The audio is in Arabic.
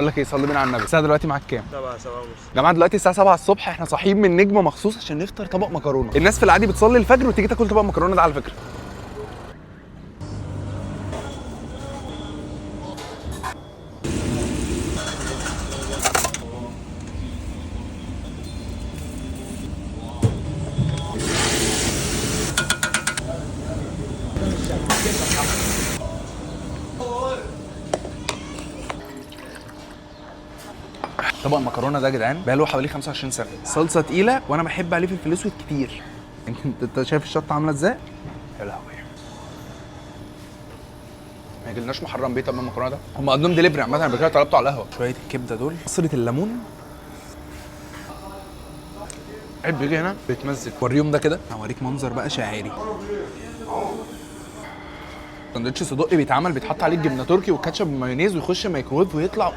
بقول لك ايه، صلي بينا على النبي. الساعه دلوقتي معاك كام؟ 7 ونص. يا جماعه دلوقتي الساعه 7 الصبح، احنا صاحيين من نجمه مخصوص عشان نفطر طبق مكرونه. الناس في العادي بتصلي الفجر وتيجي تاكل طبق مكرونه ده على فكره. طبق المكرونه ده يا جدعان بقاله حوالي 25 سنه، صلصه تقيله وانا بحب عليه فلفل اسود كتير. انت شايف الشطه عامله ازاي؟ يا لهوي، ما يجيلناش محرم بيه طبق المكرونه ده. هم قدام دليفري عامه، انا قبل كده طلبته على القهوه. شويه الكبده دول، عصره الليمون، عيب بيجي هنا بيتمزج. وريهم ده كده، هوريك منظر بقى شاعري. سندوتش صدق بيتعمل، بيتحط عليه الجبنه تركي والكاتشب والمايونيز ويخش الميكرويف ويطلع